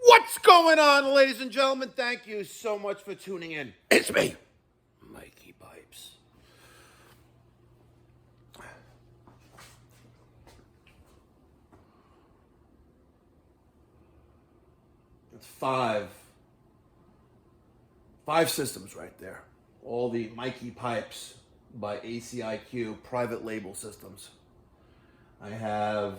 What's going on, ladies and gentlemen? Thank you so much for tuning in. It's me, Mikey Pipes. It's five systems right there. All the Mikey Pipes by ACIQ private label systems. I have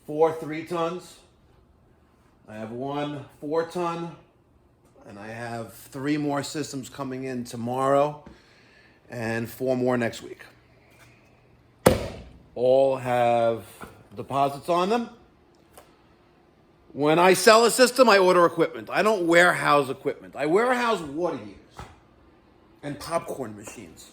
4 3-tons. I have 1 4-ton, and I have 3 more systems coming in tomorrow, and 4 more next week. All have deposits on them. When I sell a system, I order equipment. I don't warehouse equipment. I warehouse water heaters and popcorn machines.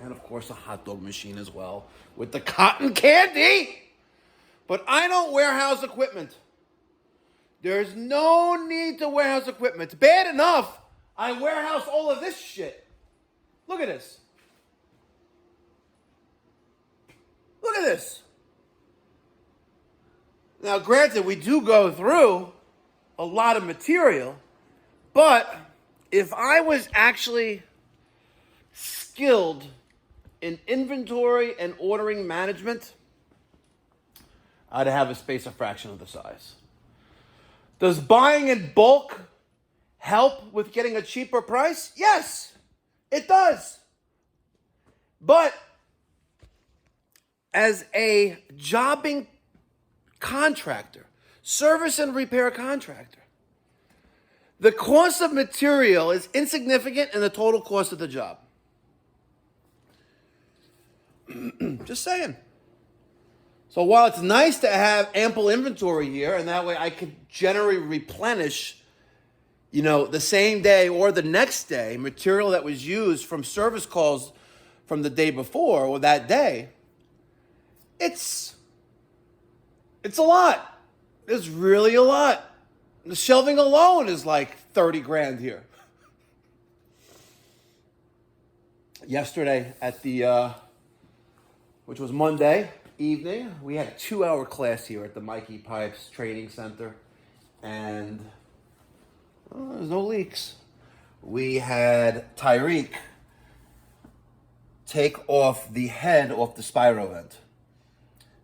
And of course, a hot dog machine as well with the cotton candy. But I don't warehouse equipment. There's no need to warehouse equipment. It's bad enough I warehouse all of this shit. Look at this. Look at this. Now, granted, we do go through a lot of material, but if I was actually skilled in inventory and ordering management, I'd have a space a fraction of the size. Does buying in bulk help with getting a cheaper price? Yes, it does. But as a jobbing contractor, service and repair contractor, the cost of material is insignificant in the total cost of the job. Just saying. So while it's nice to have ample inventory here, and that way I can generally replenish, the same day or the next day, material that was used from service calls from the day before or that day, it's a lot. It's really a lot. The shelving alone is like 30 grand here. Yesterday at the, which was Monday evening, we had a 2-hour class here at the Mikey Pipes Training Center, and there's no leaks. We had Tyreek take off the head off the Spyrovent,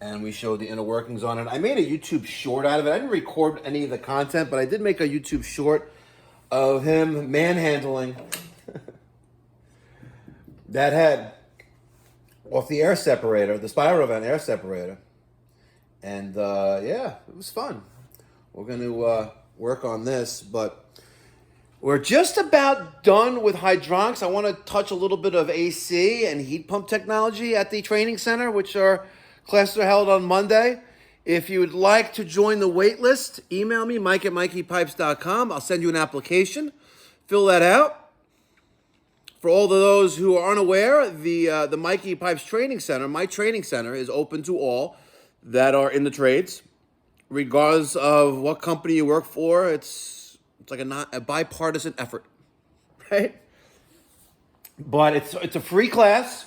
and we showed the inner workings on it. I made a YouTube short out of it. I didn't record any of the content, but I did make a YouTube short of him manhandling that head off the air separator, the Spyrovent air separator. And it was fun. We're going to work on this, but we're just about done with hydronics. I want to touch a little bit of AC and heat pump technology at the training center, which classes are held on Monday. If you would like to join the wait list, email me, mike@mikeypipes.com. I'll send you an application. Fill that out. For all of those who are unaware, the Mikey Pipes Training Center, my training center, is open to all that are in the trades, regardless of what company you work for. It's like a bipartisan effort, right? But it's a free class,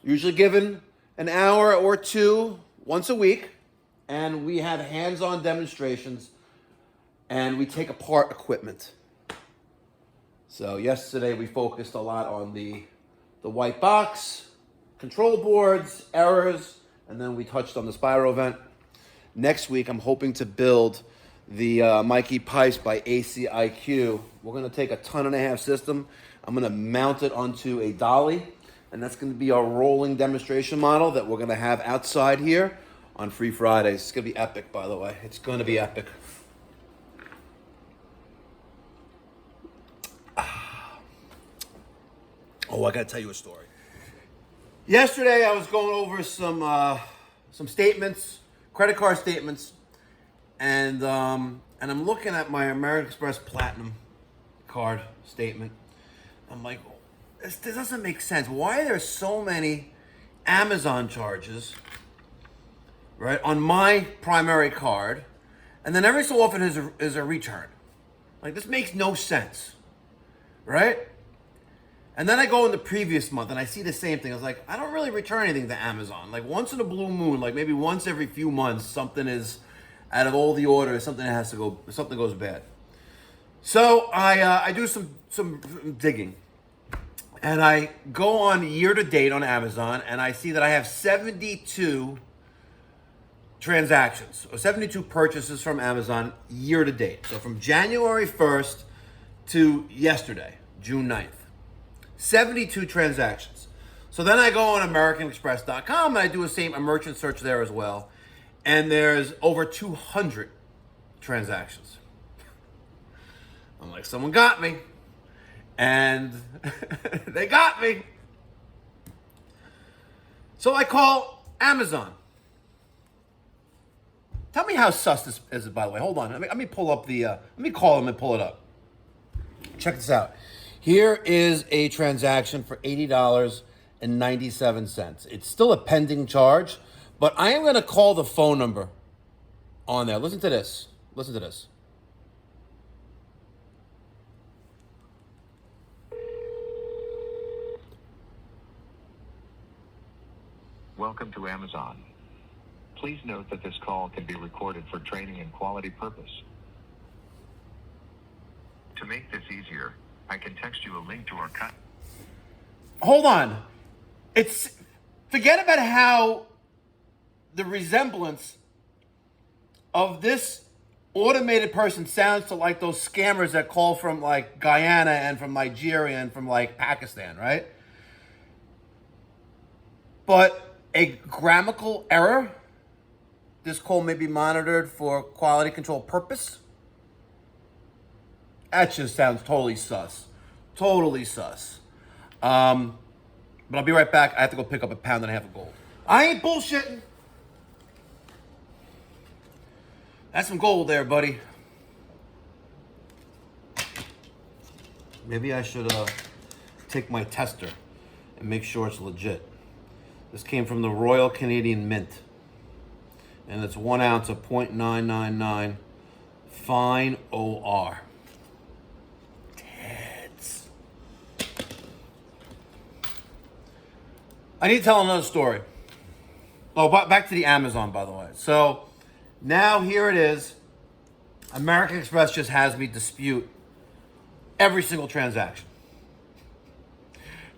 usually given an hour or two once a week, and we have hands-on demonstrations, and we take apart equipment. So yesterday we focused a lot on the white box, control boards, errors, and then we touched on the Spyrovent. Next week I'm hoping to build the Mikey Pipes by ACIQ. We're going to take a 1.5 ton system. I'm going to mount it onto a dolly, and that's going to be our rolling demonstration model that we're going to have outside here on Free Fridays. It's going to be epic, by the way. It's going to be epic. Oh, I got to tell you a story. Yesterday, I was going over some statements, credit card statements, and I'm looking at my American Express Platinum card statement. I'm like, this doesn't make sense. Why are there so many Amazon charges, right, on my primary card, and then every so often is a return? Like, this makes no sense, right? And then I go in the previous month and I see the same thing. I was like, I don't really return anything to Amazon. Like once in a blue moon, like maybe once every few months, something is out of all the orders, something goes bad. So I do some digging, and I go on year to date on Amazon, and I see that I have 72 transactions or 72 purchases from Amazon year to date. So from January 1st to yesterday, June 9th. 72 transactions. So then I go on AmericanExpress.com and I do a merchant search there as well. And there's over 200 transactions. I'm like, someone got me. And they got me. So I call Amazon. Tell me how sus this is, by the way. Hold on. Let me pull up the, let me call them and pull it up. Check this out. Here is a transaction for $80.97. It's still a pending charge, but I am going to call the phone number on there. Listen to this. Listen to this. Welcome to Amazon. Please note that this call can be recorded for training and quality purpose. To make this easier, I can text you a link to our cut. Hold on. Forget about how the resemblance of this automated person sounds to like those scammers that call from like Guyana and from Nigeria and from like Pakistan, right? But a grammatical error, this call may be monitored for quality control purpose. That just sounds totally sus. Totally sus. But I'll be right back. I have to go pick up 1.5 pounds of gold. I ain't bullshitting. That's some gold there, buddy. Maybe I should take my tester and make sure it's legit. This came from the Royal Canadian Mint. And it's 1 ounce of 0.999 fine OR. I need to tell another story. Oh, back to the Amazon, by the way. So now here it is. American Express just has me dispute every single transaction.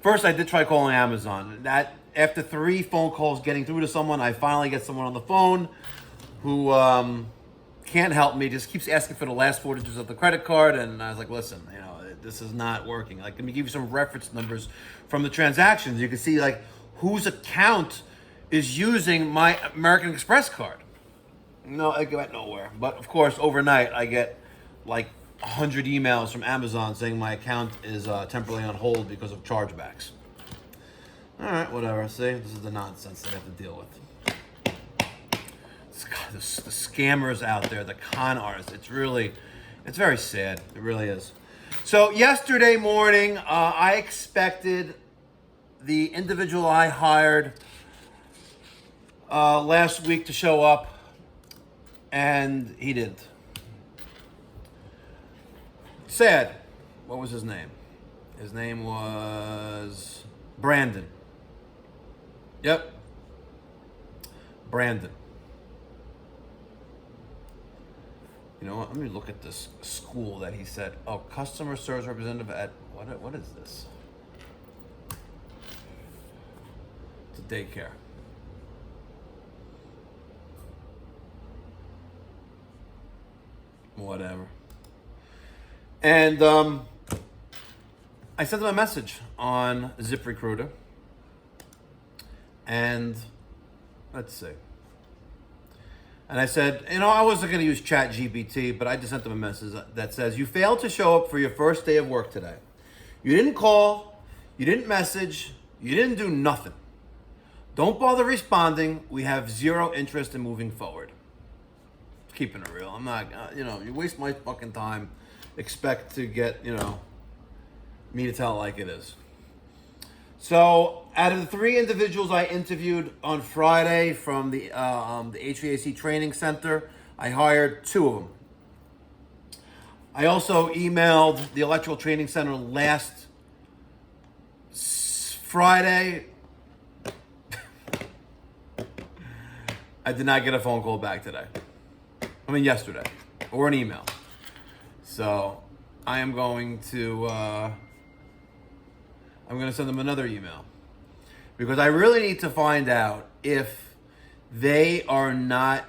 First, I did try calling Amazon. That after 3 phone calls getting through to someone, I finally get someone on the phone who can't help me. Just keeps asking for the last 4 digits of the credit card, and I was like, listen, this is not working. Like, let me give you some reference numbers from the transactions. You can see like whose account is using my American Express card. No, I went nowhere. But of course, overnight, I get like 100 emails from Amazon saying my account is temporarily on hold because of chargebacks. All right, whatever. See, this is the nonsense that I have to deal with. The scammers out there, the con artists. It's very sad. It really is. So yesterday morning, I expected the individual I hired last week to show up, and he didn't. Sad. What was his name? His name was Brandon. Yep. Brandon. You know what? Let me look at this school that he said. Oh, customer service representative at what is this? It's a daycare. Whatever. And I sent him a message on ZipRecruiter. And let's see. And I said, I wasn't going to use ChatGPT, but I just sent them a message that says, you failed to show up for your first day of work today. You didn't call, you didn't message, you didn't do nothing. Don't bother responding. We have zero interest in moving forward. Keeping it real. I'm not, you waste my fucking time, expect to get, me to tell it like it is. So, out of the 3 individuals I interviewed on Friday from the HVAC training center, I hired 2 of them. I also emailed the electrical training center last Friday, I did not get a phone call back today. I mean, yesterday. Or an email. So, I am going to send them another email. Because I really need to find out if they are not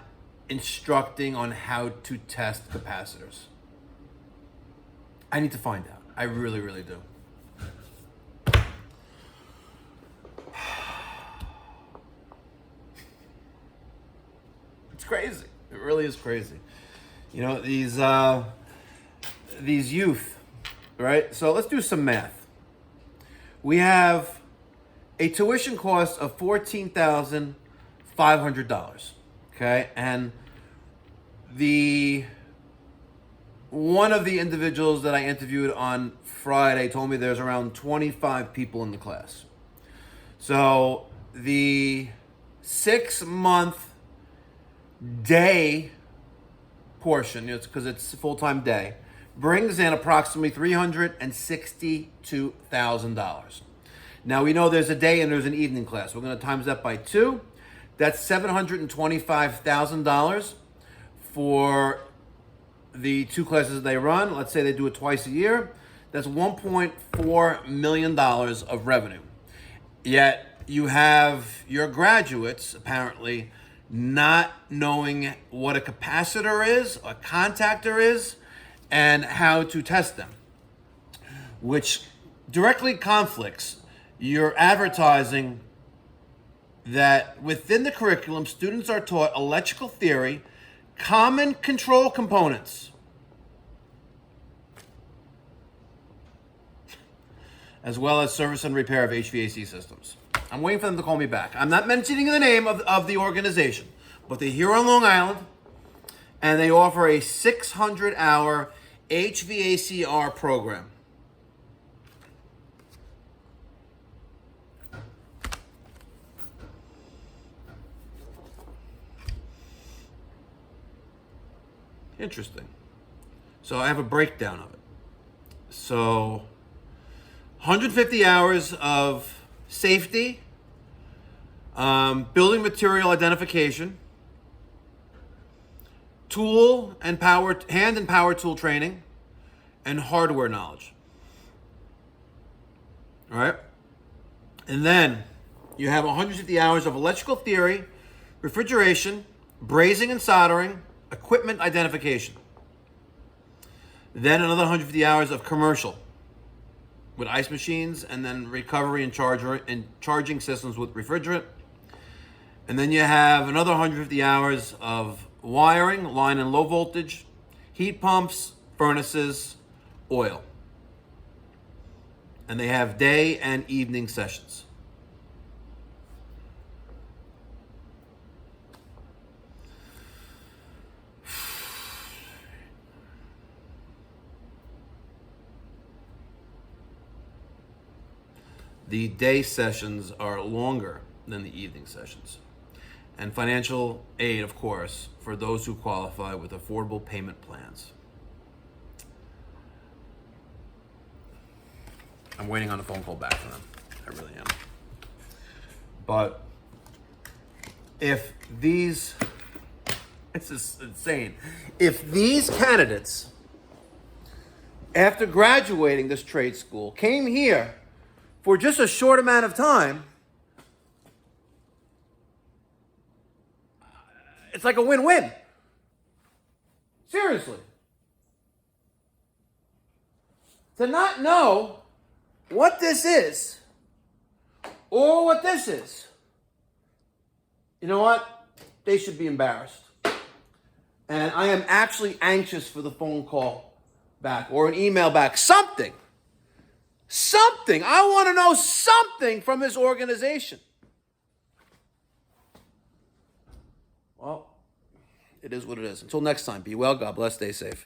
instructing on how to test capacitors. I need to find out. I really, really do. It's crazy. It really is crazy. You know, these youth, right? So let's do some math. We have a tuition cost of $14,500. Okay, and one of the individuals that I interviewed on Friday told me there's around 25 people in the class. So the 6-month day portion, because it's a full-time day, brings in approximately $362,000. Now we know there's a day and there's an evening class. We're going to times that by 2. That's $725,000 for the 2 classes they run. Let's say they do it twice a year. That's $1.4 million of revenue. Yet you have your graduates apparently not knowing what a capacitor is, a contactor is, and how to test them, which directly conflicts your advertising that within the curriculum, students are taught electrical theory, common control components, as well as service and repair of HVAC systems. I'm waiting for them to call me back. I'm not mentioning the name of the organization, but they're here on Long Island, and they offer a 600-hour HVACR program. Interesting. So I have a breakdown of it. So 150 hours of safety, building material identification, tool and hand and power tool training, and hardware knowledge. All right? And then you have 150 hours of electrical theory, refrigeration, brazing and soldering, equipment identification. Then another 150 hours of commercial with ice machines, and then recovery and charging systems with refrigerant. And then you have another 150 hours of wiring, line and low voltage, heat pumps, furnaces, oil. And they have day and evening sessions. The day sessions are longer than the evening sessions. And financial aid, of course, for those who qualify with affordable payment plans. I'm waiting on a phone call back from them. I really am. But if these, it's just insane. If these candidates, after graduating this trade school, came here for just a short amount of time, it's like a win-win. Seriously. To not know what this is or what this is, you know what? They should be embarrassed. And I am actually anxious for the phone call back or an email back. Something. I want to know something from this organization. Well, it is what it is. Until next time, be well, God bless, stay safe.